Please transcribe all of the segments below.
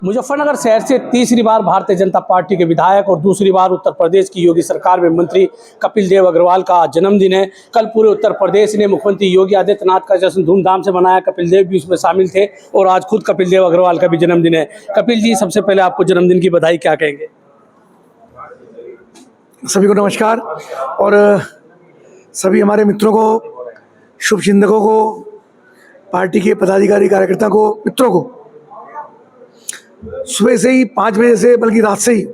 मुजफ्फरनगर शहर से तीसरी बार भारतीय जनता पार्टी के विधायक और दूसरी बार उत्तर प्रदेश की योगी सरकार में मंत्री कपिल देव अग्रवाल का जन्मदिन है। कल पूरे उत्तर प्रदेश ने मुख्यमंत्री योगी आदित्यनाथ का जश्न धूमधाम से मनाया। कपिल देव भी उसमें शामिल थे और आज खुद कपिल देव अग्रवाल का भी जन्मदिन है। कपिल जी, सबसे पहले आपको जन्मदिन की बधाई, क्या कहेंगे? सभी को नमस्कार और सभी हमारे मित्रों को, शुभचिंतकों को, पार्टी के पदाधिकारी कार्यकर्ता को, मित्रों को सुबह से ही 5 बजे से, बल्कि रात से ही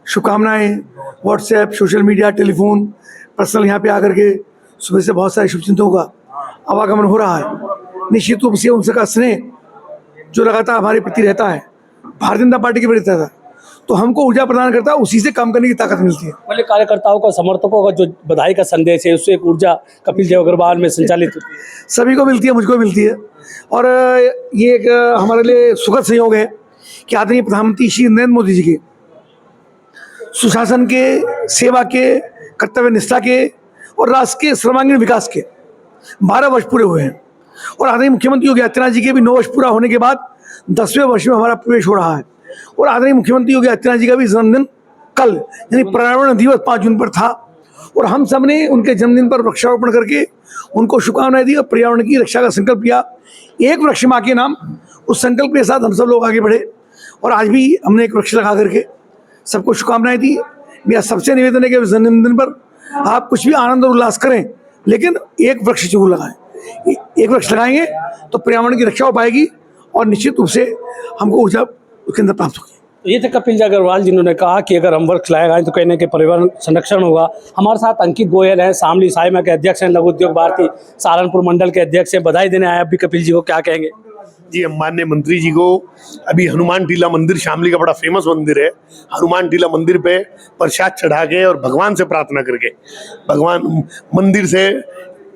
शुभकामनाएं, WhatsApp, social media, telephone, personal यहाँ पे आकर के सुबह से बहुत सारे शुभचिंतकों का आवागमन हो रहा है। निश्चित रूप से उनका स्नेह जो लगातार हमारे प्रति रहता है, भारतीय जनता पार्टी के प्रति रहता है, तो हमको ऊर्जा प्रदान करता है, उसी से काम करने की ताकत मिलती है। पहले कार्यकर्ताओं का, समर्थकों का जो बधाई का संदेश है, उससे एक ऊर्जा कपिल देव अग्रवाल में संचालित होती है। सभी को मिलती है, मुझको मिलती है। और ये एक हमारे लिए सुखद संयोग है कि आदरणीय प्रधानमंत्री श्री नरेंद्र मोदी जी के सुशासन के, सेवा के, कर्तव्य निष्ठा के और राष्ट्र के सर्वांगीण विकास के 12 वर्ष पूरे हुए हैं। और आदरणीय मुख्यमंत्री योगी आदित्यनाथ जी के भी 9 वर्ष पूरा होने के बाद 10वें वर्ष में हमारा प्रवेश हो रहा है। और आदरणीय मुख्यमंत्री योगी आदित्यनाथ जी का भी जन्मदिन कल, यानी पर्यावरण दिवस 5 जून पर था। और हम सब ने उनके जन्मदिन पर वृक्षारोपण करके उनको शुभकामनाएं दी और पर्यावरण की रक्षा का संकल्प लिया। एक वृक्ष मां के नाम, उस संकल्प के साथ हम सब लोग आगे बढ़े और आज भी हमने एक वृक्ष लगा करके सबको शुभकामनाएं दी। मेरा सबसे निवेदन है कि जन्मदिन पर आप कुछ भी आनंद और उल्लास करें, लेकिन एक वृक्ष जरूर लगाएं। एक वृक्ष लगाएंगे तो पर्यावरण की रक्षा हो पाएगी और निश्चित रूप से हमको ऊर्जा उसके अंदर प्राप्त होगी। ये थे कपिल देव अग्रवाल, जिन्होंने कहा कि अगर हम वृक्ष लगाएं तो कहने के पर्यावरण संरक्षण होगा। हमारे साथ अंकित गोयल हैं, शामली साइमा के अध्यक्ष हैं, लघु उद्योग भारती सहारनपुर मंडल के अध्यक्ष हैं। बधाई देने आए अभी कपिल जी को, क्या कहेंगे? जी, हम माननीय मंत्री जी को अभी हनुमान टीला मंदिर, शामली का बड़ा फेमस मंदिर है, हनुमान टीला मंदिर पे प्रसाद चढ़ा के और भगवान से प्रार्थना करके, भगवान मंदिर से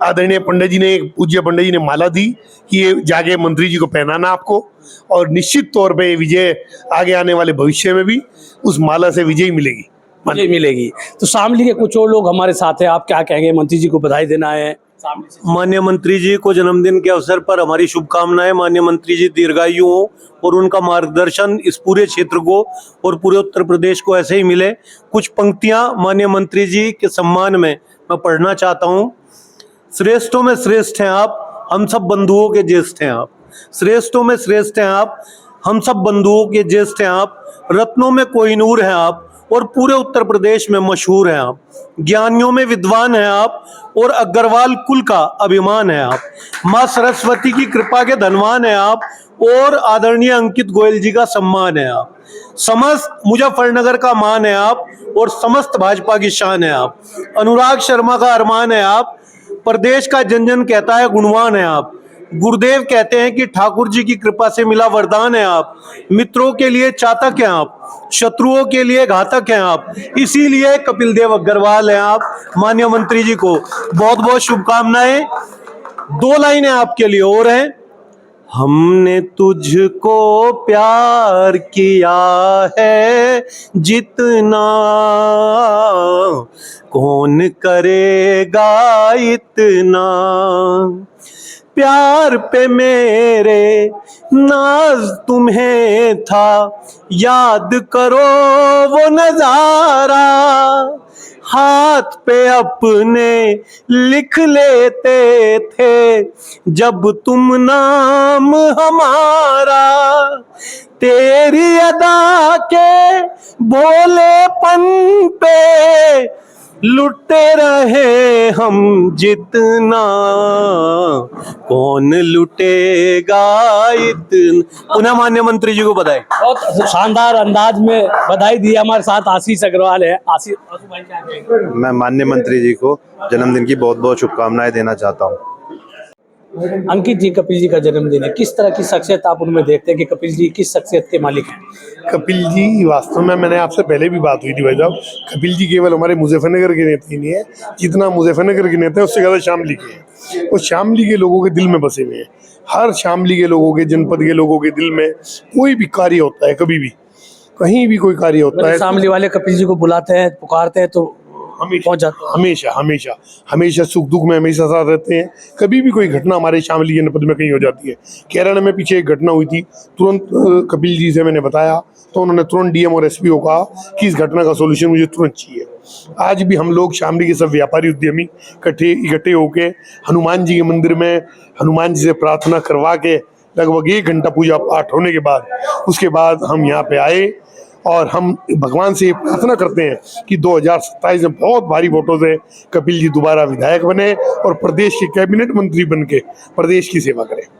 आदरणीय पंडित जी ने, पूज्य पंडित जी ने माला दी कि ये जाके मंत्री जी को पहनाना आपको, और निश्चित तौर पे विजय आगे आने वाले भविष्य में भी उस माला से विजय मिलेगी। तो शामली के कुछ और लोग हमारे साथ हैं, आप क्या कहेंगे? मंत्री जी को बधाई देना है। माननीय मंत्री जी को जन्मदिन के अवसर पर हमारी शुभकामनाएं। माननीय मंत्री जी दीर्घायु हो और उनका मार्गदर्शन इस पूरे क्षेत्र को और पूरे उत्तर प्रदेश को ऐसे ही मिले। कुछ पंक्तियां माननीय मंत्री जी के सम्मान में मैं पढ़ना चाहता हूं। श्रेष्ठों में श्रेष्ठ हैं आप, हम सब बंधुओं के ज्येष्ठ हैं आप। श्रेष्ठों में श्रेष्ठ हैं आप, हम सब बंधुओं के ज्येष्ठ हैं आप। रत्नों में कोहिनूर हैं आप और पूरे उत्तर प्रदेश में मशहूर हैं आप। ज्ञानियों में विद्वान हैं आप और अग्रवाल कुल का अभिमान है आप। माँ सरस्वती की कृपा के धनवान हैं आप और आदरणीय अंकित गोयल जी का सम्मान है आप। समस्त मुजफ्फरनगर का मान है आप और समस्त भाजपा की शान है आप। अनुराग शर्मा का अरमान है आप, प्रदेश का जन जन कहता है गुणवान है आप। गुरुदेव कहते हैं कि ठाकुर जी की कृपा से मिला वरदान है आप। मित्रों के लिए चातक हैं आप, शत्रुओं के लिए घातक हैं आप, इसीलिए कपिल देव अग्रवाल हैं आप। माननीय मंत्री जी को बहुत बहुत शुभकामनाएं। 2 लाइनें आपके लिए और हैं। हमने तुझको प्यार किया है जितना, कौन करेगा इतना। प्यार पे मेरे नाज तुम्हें था, याद करो वो नजारा। हाथ पे अपने लिख लेते थे जब तुम नाम हमारा। तेरी अदा के भोलेपन पे लुटते रहे हम जितना, कौन लुटेगा इतना। पुनः माननीय मंत्री जी को बधाई। बहुत शानदार अंदाज में बधाई दी। हमारे साथ आशीष अग्रवाल है। आशीष भाई, क्या कहेंगे? मैं माननीय मंत्री जी को जन्मदिन की बहुत बहुत शुभकामनाएं देना चाहता हूं। अंकित जी, कपिल जी का जन्मदिन है, किस तरह की शख्सियत आप उनमें देखते हैं कि कपिल जी किस शख्सियत के मालिक हैं? कपिल जी वास्तव में, मैंने आपसे पहले भी बात हुई थी भाई साहब, कपिल जी केवल हमारे मुजफ्फरनगर के नेता ही नहीं है, जितना मुजफ्फरनगर के नेता है उससे ज़्यादा शामली के हैं। वो शामली के लोगों के दिल में बसे हुए हैं। हर शामली के लोगों के, जनपद के लोगों के दिल में कोई भी कार्य होता है, कभी भी कहीं भी कोई कार्य होता है, शामली वाले कपिल जी को बुलाते हैं, पुकारते हैं, तो पहुंच जाते हैं। हमेशा हमेशा हमेशा सुख दुख में हमेशा साथ रहते हैं। कभी भी कोई घटना हमारे शामली जनपद में कहीं हो जाती है, केरल में पीछे एक घटना हुई थी, तुरंत कपिल जी से मैंने बताया तो उन्होंने तुरंत डीएम और एसपी को कहा कि इस घटना का सोल्यूशन मुझे तुरंत चाहिए। आज भी हम लोग शामली के सब व्यापारी उद्यमी इकट्ठे होके हनुमान जी के मंदिर में हनुमान जी से प्रार्थना करवा के लगभग 1 घंटा पूजा पाठ होने के बाद उसके बाद हम यहाँ पे आए और हम भगवान से ये प्रार्थना करते हैं कि 2027 में बहुत भारी वोटों से कपिल जी दोबारा विधायक बने और प्रदेश के कैबिनेट मंत्री बन के प्रदेश की सेवा करें।